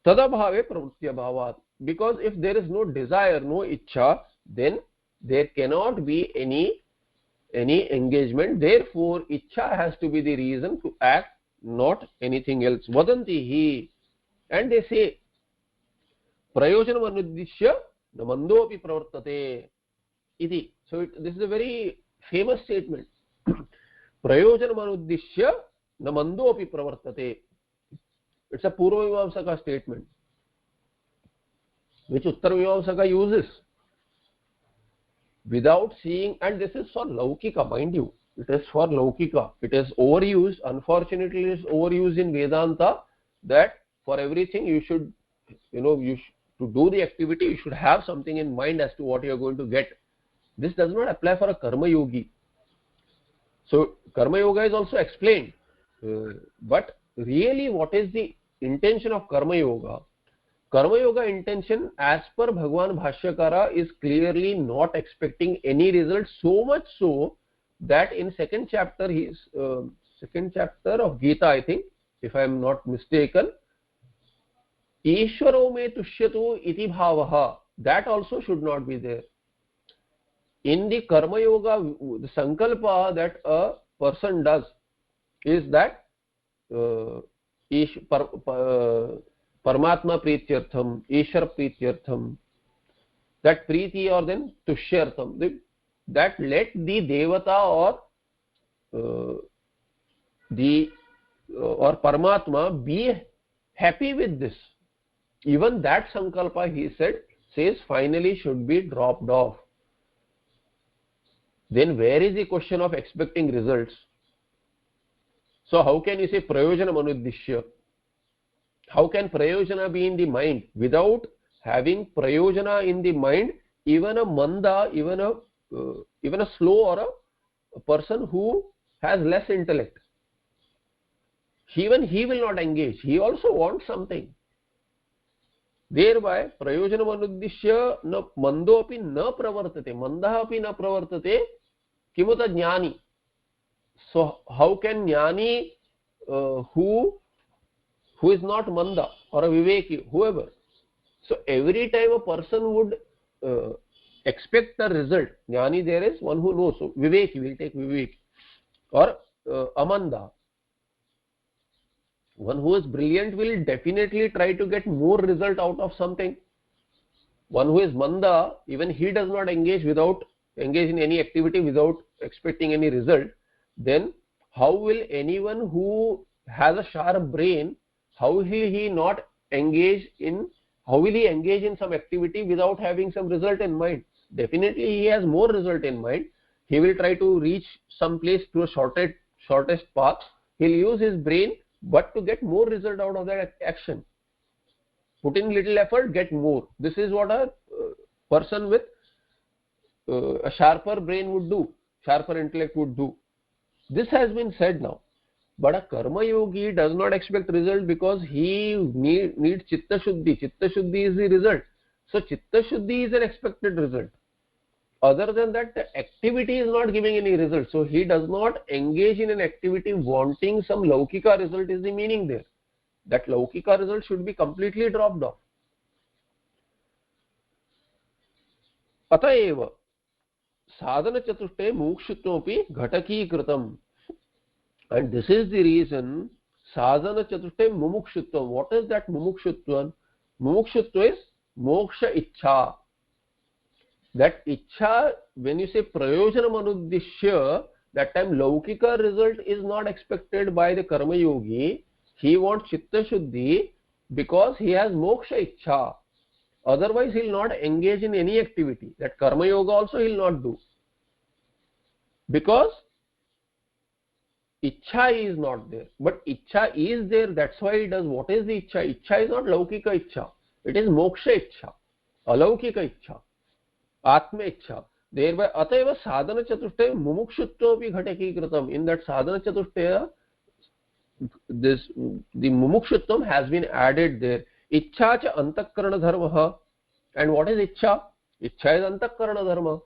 Tadabhave pravritya bhavat. Because if there is no desire, no ichha, then there cannot be any engagement. Therefore ichha has to be the reason to act, not anything else. Vadanti hi, and they say prayojanam anuddishya namandopi pravartate iti. So this is a very famous statement. Prayojanam anuddishya namandopi pravartate. It's a Purvamimamsaka statement which Uttarvimamsaka uses without seeing, and this is for Laukika, mind you. It is for Laukika. It is overused. Unfortunately, it is overused in Vedanta, that for everything you should, to do the activity, you should have something in mind as to what you are going to get. This does not apply for a Karma Yogi. So Karma Yoga is also explained. But really, what is the intention of Karma Yoga? Karma Yoga intention, as per Bhagwan Bhashyakara, is clearly not expecting any result, so much so that in second chapter of Gita, I think, if I am not mistaken, Ishvaro me tushyatu iti bhavaha, that also should not be there. In the Karma Yoga, the sankalpa that a person does is that Paramatma Prityartham, Ishvara Prityartham, that Priti or then Tushyartham, that let the Devata or Paramatma be happy with this. Even that sankalpa, he says finally should be dropped off. Then where is the question of expecting results? So how can you say prayojanam anuddishya? How can prayojana be in the mind? Without having prayojana in the mind, even a manda, even a slow or a person who has less intellect, even he will not engage. He also wants something. Thereby prayojanam anuddishya na mando api na pravartate, mandaha api na pravartate kimuta jnani. So how can jnani who is not manda or a viveki, whoever. So every time a person would expect the result, jnani, there is one who knows. So viveki, we'll take viveki, or amanda. One who is brilliant will definitely try to get more result out of something. One who is manda, even he does not engage in any activity without expecting any result. Then how will anyone who has a sharp brain, how will he engage in some activity without having some result in mind? Definitely he has more result in mind. He will try to reach some place through a shortest path. He'll use his brain, but to get more result out of that action. Put in little effort, get more. This is what a person with a sharper brain would do, sharper intellect would do. This has been said now. But a karma yogi does not expect result because he needs chitta shuddhi. Chitta shuddhi is the result. So chitta shuddhi is an expected result. Other than that, the activity is not giving any result. So he does not engage in an activity wanting some laukika result is the meaning there. That laukika result should be completely dropped off. अतएव साधन चतुष्टये मुमुक्षुत्वमपि घटकीकृतम्. And this is the reason sadhana chatushte mumukshutvam. What is that mumukshutvam? Mumukshutva is moksha ichha. That ichha, when you say prayojanam anuddishya, that time laukika result is not expected by the karma yogi. He wants chitta shuddhi because he has moksha ichha. Otherwise he will not engage in any activity. That karma yoga also he will not do. Because Ichha is not there, but Ichha is there, that's why he does. What is the Ichha? Ichha is not Laukika Ichha, it is Moksha Ichha, Alaukika Ichha, Atma Ichha. Thereby, Ataiva Sadhana Chatushtaye Mumukshutva Ghataki Kritam. In that Sadhana Chatushtaye, the Mumukshutvam has been added there. Ichha cha Antakarana Dharma. And what is Ichha? Ichha is Antakarana Dharma.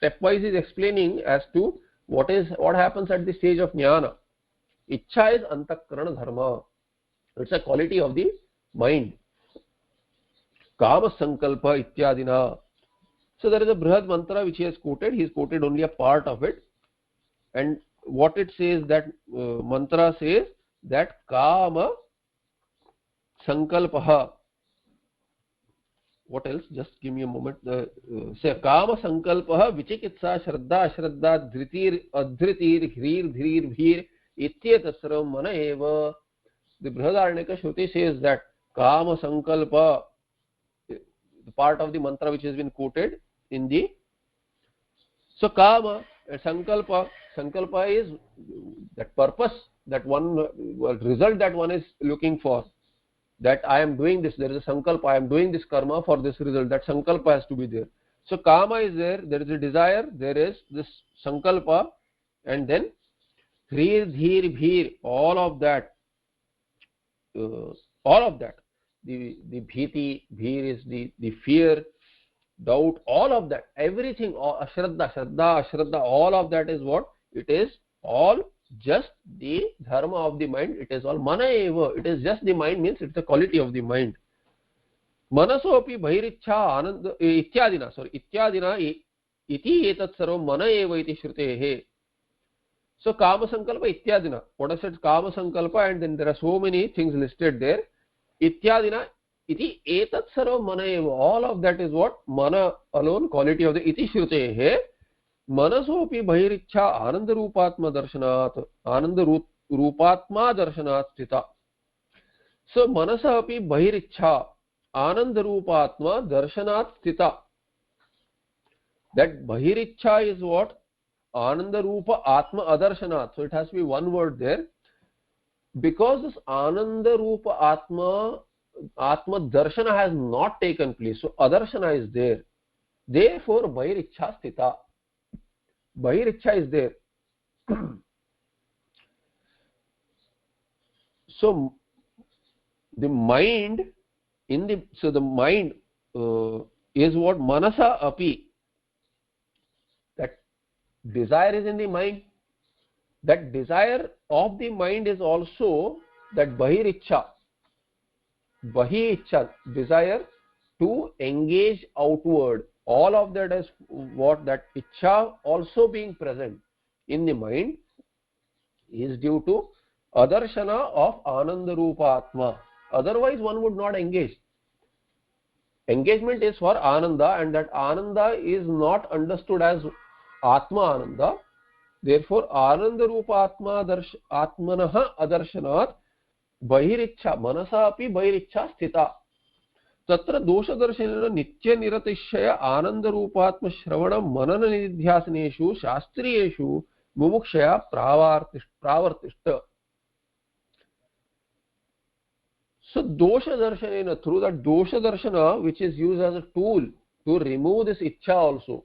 Stepwise is explaining as to what happens at the stage of jnana. Ichha is antakarana dharma. It's a quality of the mind. Kama sankalpa ityadina. So there is a Brihad mantra which he has quoted. He has quoted only a part of it. And what it says, that mantra says that kama sankalpaha. What else? Just give me a moment. Say kama sankalpaha vichikitsa shraddha ashraddha dhritir adhritir hrir dhrir bhir ityetasram mana eva. The Brihadaranyaka Shruti says that kama sankalpa, the part of the mantra which has been quoted in the. So kama sankalpa is that purpose, that one result that one is looking for. That I am doing this, there is a sankalpa, I am doing this karma for this result, that sankalpa has to be there. So kama is there is a desire, there is this sankalpa, and then hrir dhir bhir, all of that, the bhiti, bhir is the fear, doubt, all of that, everything, ashraddha, all of that is what? It is all just the dharma of the mind. It is all mana eva. It is just the mind, means it's the quality of the mind. Manasopi bhairichha ananda ityadina iti etat sarvam mana eva iti shrutehe. So kama sankalpa ityadina. What I said, kama sankalpa, and then there are so many things listed there. Ityadina iti etat sarvam mana eva. All of that is what? Mana alone, quality of the iti shrutehe. Manasopi bhairichha ananda rupatma darshanat sthita. So manasa api bhairichha ananda rupatma darshanat sthita. That bhairichha is what? Ananda rupa atma adarsanat. So it has to be one word there. Because this ananda rupa atma darshana has not taken place. So adarshana is there. Therefore bhairichha sthita. Bhairichha is there. So the mind the mind is what? Manasa api. That desire is in the mind. That desire of the mind is also that bhairichha. Bhairichha, desire to engage outward. All of that is what? That ichha also being present in the mind is due to adarshana of ananda rupa atma. Otherwise one would not engage. Engagement is for ananda, and that ananda is not understood as atma ananda. Therefore ananda rupa atma atmanah adarshanaat bahirichha manasa api bahirichha sthita. तत्र दोषदर्शनेन नित्यनिरतिशय आनन्दरूपात्म श्रवण मनन निध्यासनेषु शास्त्रीयेषु मुमुक्षया प्रावर्तिष्ठ. So dosha darshanena, through that dosha darshana, which is used as a tool to remove this ichha also.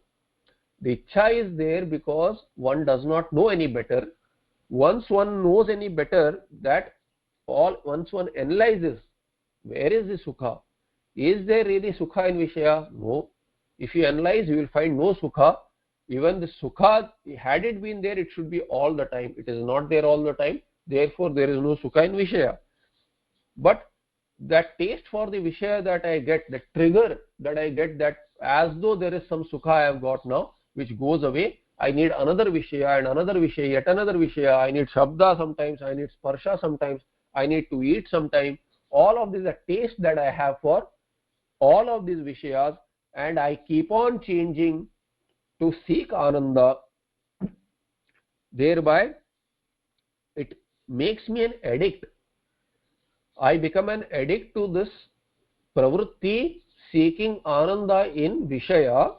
The ichha is there because one does not know any better. Once one knows any better, that once one analyzes, where is the sukha? Is there really sukha in Vishaya? No. If you analyze, you will find no sukha. Even the sukha, had it been there, it should be all the time. It is not there all the time. Therefore, there is no sukha in Vishaya. But that taste for the Vishaya that I get, the trigger that I get, that as though there is some sukha I have got now, which goes away, I need another Vishaya and another Vishaya, yet another Vishaya. I need Shabda sometimes, I need Sparsha sometimes, I need to eat sometime. All of this is a taste that I have for all of these Vishayas, and I keep on changing to seek Ananda. Thereby, it makes me an addict. I become an addict to this pravritti, seeking Ananda in Vishaya,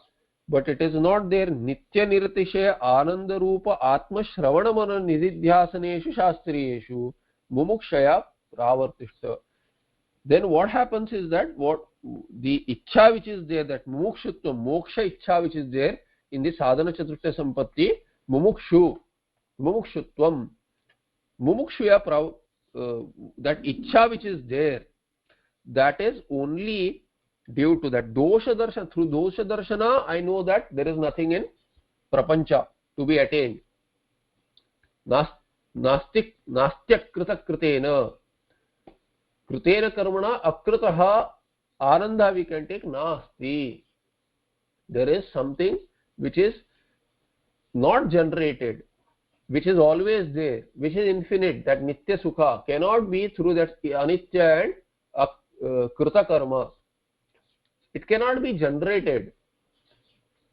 but it is not there. Nitya niratishaya Ananda Rupa Atma Shravana Mana Nididhyasaneshu Shastriyeshu Mumukshaya Pravartishta. Then what happens is that what the ichha which is there, that mumukshutva, moksha ichha which is there in the sadhana chaturthya sampatti, mumukshutvam, mumukshuya that ichha which is there, that is only due to that dosha darshana. Through dosha darshana, I know that there is nothing in prapancha to be attained. Nastya krita kritena. Kritena karmana akritaha ananda, we can take nasti. There is something which is not generated, which is always there, which is infinite. That nitya sukha cannot be through that anitya and krita karma. It cannot be generated.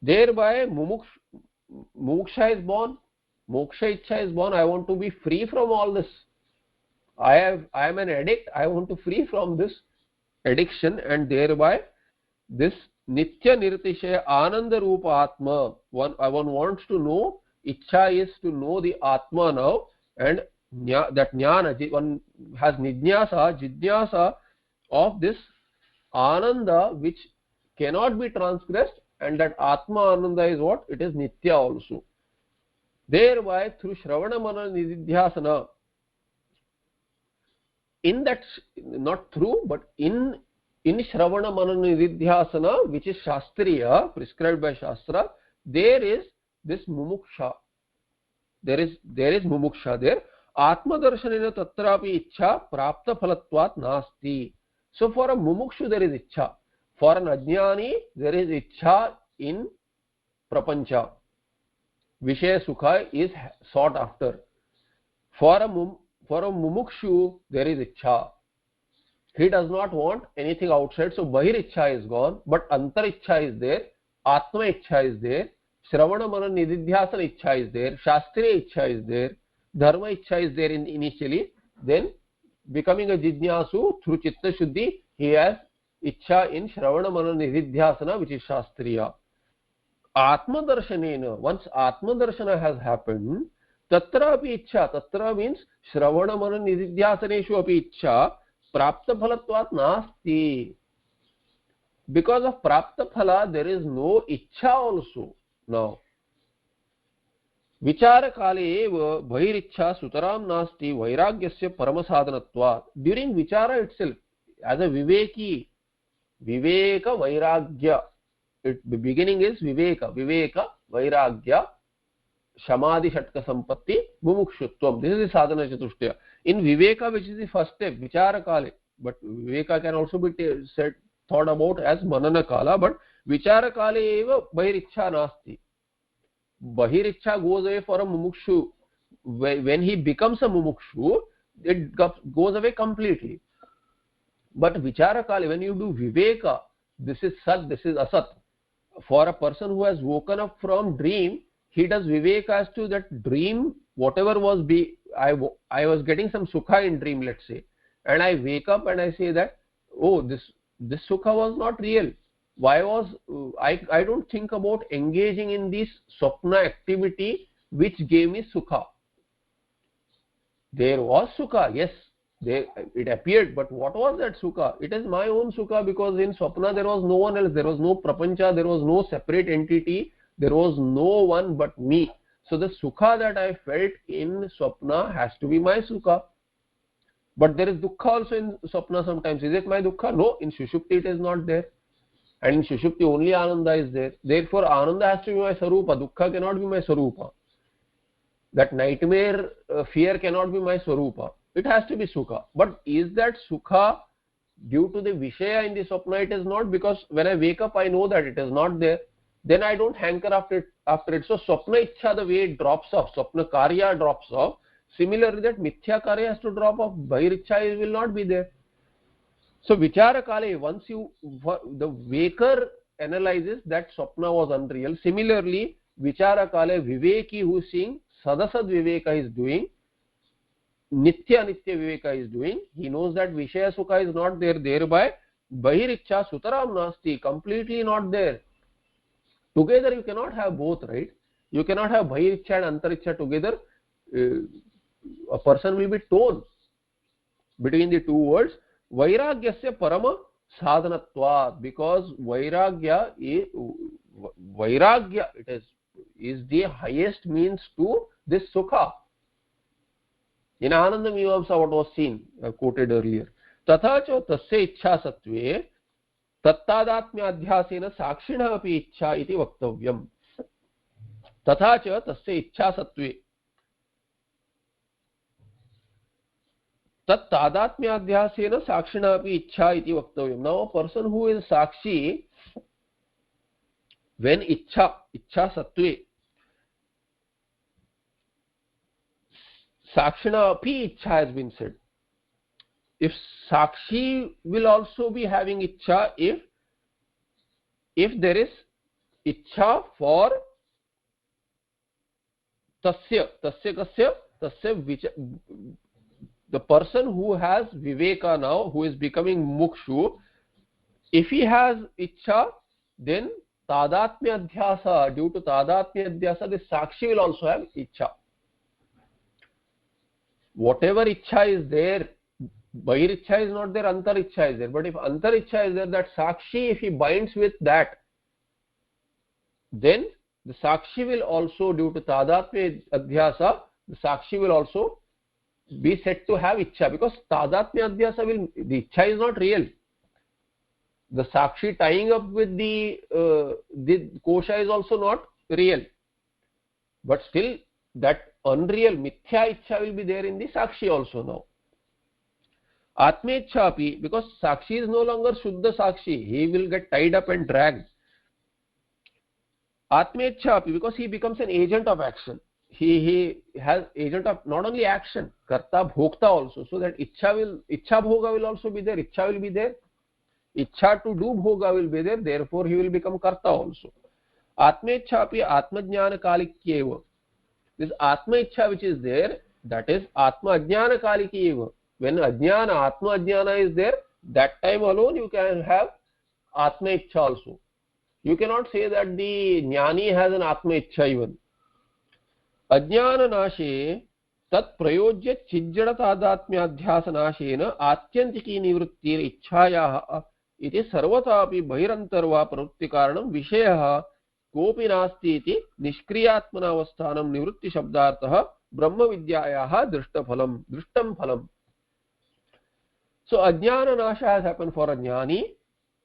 Thereby muksha is born, moksha ichha is born. I want to be free from all this. I am an addict. I want to free from this addiction, and thereby this nitya niratishaya ananda rupa atma. One wants to know. Ichha is to know the atma now, and that jnana, one has jidyasa of this ananda which cannot be transgressed, and that atma ananda is what? It is nitya also. Thereby through shravana mana nididhyasana, in that, not through, but in shravana mana nididhyasana, which is shastriya, prescribed by shastra, there is this mumuksha. There is mumuksha there. Atma darshanena tatrapi ichha prapta phalatvat nasti. So for a mumukshu there is ichha. For an ajnani there is ichha in prapancha. Vishaya sukha is sought after. For a mumukshu there is ichha. He does not want anything outside, so bahir ichha is gone, but antar ichha is there, atma ichha is there, shravana mana nididhyasana ichha is there, shastriya ichha is there, dharma ichha is there initially. Then becoming a jidnyasu through chitta shuddhi, he has ichha in shravana mana nididhyasana, which is shastriya. Atma darshanena, once atma darshana has happened, tatra api ichha, tatra means shravana mana nididhyasaneshu api ichha prapta phalatvat nasti. Because of prapta phala, there is no ichha also now. Vichara kale eva bhairichha sutaram nasti vairagyasya paramasadhanatvat. During vichara itself, as a viveki, viveka vairagya, the beginning is viveka, vairagya, shamadhi shatka sampatti, mumukshutvam. This is the sadhana chatushtaya. In viveka, which is the first step, vichara kale, but viveka can also be thought about as manana kala, but vichara kale eva bahirichha nasti. Bahirichha goes away for a mumukshu. When he becomes a mumukshu, it goes away completely. But vichara kale, when you do viveka, this is sat, this is asat. For a person who has woken up from dream, he does viveka as to that dream, whatever was I was getting some sukha in dream, let's say, and I wake up and I say that, oh, this sukha was not real. Why was I don't think about engaging in this swapna activity which gave me sukha. There was sukha, yes, it appeared, but what was that sukha? It is my own sukha, because in swapna there was no one else, there was no prapancha, there was no separate entity, there was no one but me. So the sukha that I felt in swapna has to be my sukha. But there is dukkha also in swapna sometimes. Is it my dukkha? No, in Sushupti it is not there. And in Sushupti only Ananda is there. Therefore Ananda has to be my Sarupa. Dukkha cannot be my Sarupa. That nightmare fear cannot be my Sarupa. It has to be Sukha. But is that Sukha due to the Vishaya in the Swapna? It is not, because when I wake up I know that it is not there. Then I don't hanker after it. So Swapna Ichha, the way it drops off, Swapna Karya drops off. Similarly, that Mithya Karya has to drop off. Bahirichha will not be there. So Vichara Kale, once the waker analyzes that Swapna was unreal. Similarly, Vichara Kale, Viveki who is seeing, Sadasad Viveka is doing, Nitya Viveka is doing. He knows that Vishaya Sukha is not there. Thereby, Bahirichha Sutaram Nasti, completely not there. Together you cannot have both, right? You cannot have Bahirichha and Antarichha together. A person will be torn between the two words. Vairagyasya parama sadhanatvat, because Vairagya is the highest means to this sukha. In Ananda Mimamsa, what was seen, quoted earlier. Tatha cha tasya ichha satve tattadatmya adhyasena sakshina api ichha iti vaktavyam. Tatha cha tasya ichha satve tat tadatmyadhyasena sakshina api ichha iti vaktavyam. Now a person who is sakshi, when ichha sattve, sakshina api ichha has been said. If sakshi will also be having ichha, if there is ichha for tasya the person who has viveka now, who is becoming mukshu, if he has ichha, then tadatmya adhyasa, due to tadatmya adhyasa, the sakshi will also have ichha. Whatever ichha is there, bahirichha is not there, antarichha is there. But if antarichha is there, that sakshi, if he binds with that, then the sakshi will also, due to tadatmya adhyasa, the sakshi will also be said to have ichha, because tadatmya adhyasa the ichha is not real. The sakshi tying up with the kosha is also not real. But still that unreal mithya ichha will be there in the sakshi also now. Atmecha api, because sakshi is no longer shuddha sakshi, he will get tied up and dragged. Atmecha api, because he becomes an agent of action. He has agent of not only action, karta bhokta also. So that ichha bhoga will also be there, ichha will be there. Ichha to do bhoga will be there, therefore he will become karta also. Atmecha api atma jnana kalikyeva. This atma ichha which is there, that is atma ajnana kalikyeva. When ajnana, atma ajnana is there, that time alone you can have atma ichha also. You cannot say that the jnani has an atma ichha even. Ajnana nashe tat prayojya chijjada tadatmyadhyasa nashena atyantiki nivrittir ichhayaha iti sarvata api bahirantarva pravritti karanam vishayah kopi nasti iti nishkriyatmana avasthanam nivritti shabdartah brahma vidyayaha drishtam phalam. So ajnana nasha has happened for a jnani,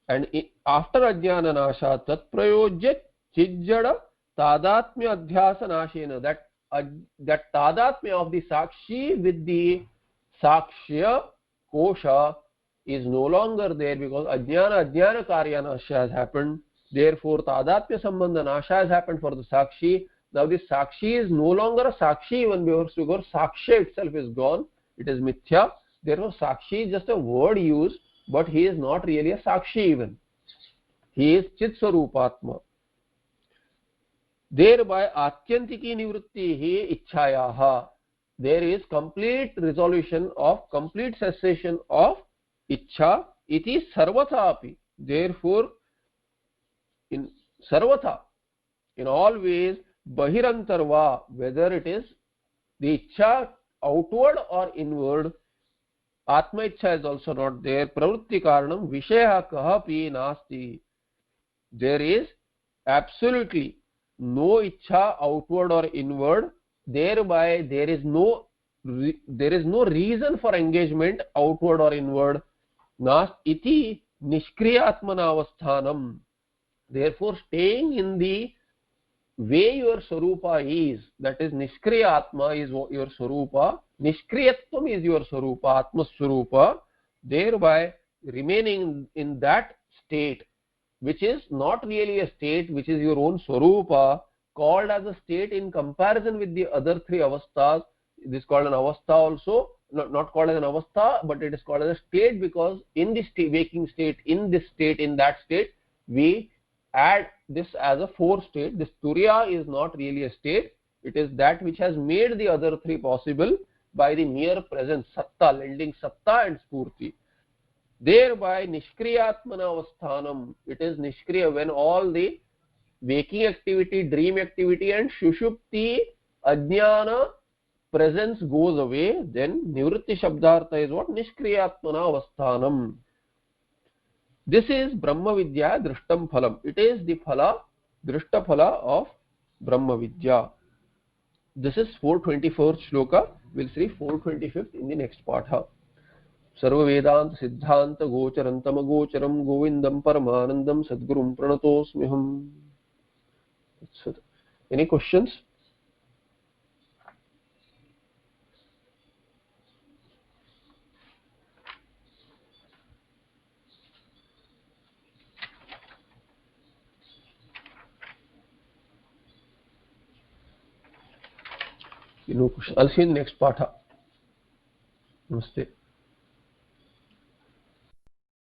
and after ajnana nasha tat prayojya chijjada tadatmya adhyasa nashena, that tadatmya of the sakshi with the sakshya kosha is no longer there, because ajnana karya nasha has happened. Therefore tadatmya sambandha nasha has happened for the sakshi. Now this sakshi is no longer a sakshi even because sakshya itself is gone. it is mithya. Therefore Sakshi is just a word used, but he is not really a Sakshi even. He is Chit Swarupatma. Thereby Atyantiki Nivrittihi Ichchayaha. There is complete resolution of, complete cessation of Ichcha. Iti Sarvatha api. Therefore, in Sarvatha, in all ways, Bahirantarva, whether it is the Ichcha outward or inward, Atma Ichcha is also not there. Pravritti Karanam Vishaya Kahapi Nasti. There is absolutely no Ichcha outward or inward. Thereby there is no reason for engagement outward or inward. Nast iti nishkriyatmana avasthanam. Therefore staying in the way your Swarupa is, that is Nishkriya Atma is your Swarupa, Nishkriyatvam is your Swarupa, Atma Swarupa, thereby remaining in that state, which is not really a state, which is your own Swarupa, called as a state in comparison with the other three avasthas. This is called an avastha also, not called as an avastha, but it is called as a state because in this waking state, in this state, in that state, we add this as a fourth state. This Turiya is not really a state. It is that which has made the other three possible by the mere presence, Satta, lending Satta and Spurti. Thereby Nishkriyatmana avasthanam. It is Nishkriya when all the waking activity, dream activity and Shushupti, Ajnana presence goes away. Then Nivritti Shabdartha is what? Nishkriyatmana avasthanam. This is Brahma Vidya Drishtam Phalam. It is the Phala, Drishta Phala of Brahma Vidya. This is 424th shloka. We'll see 425th in the next patha. Sarva Vedanta Siddhanta Gocharantam Agocharam Govindam Paramanandam Sadgurum Pranatosmiham. Any questions? No question. I'll see you in the next patha. Namaste.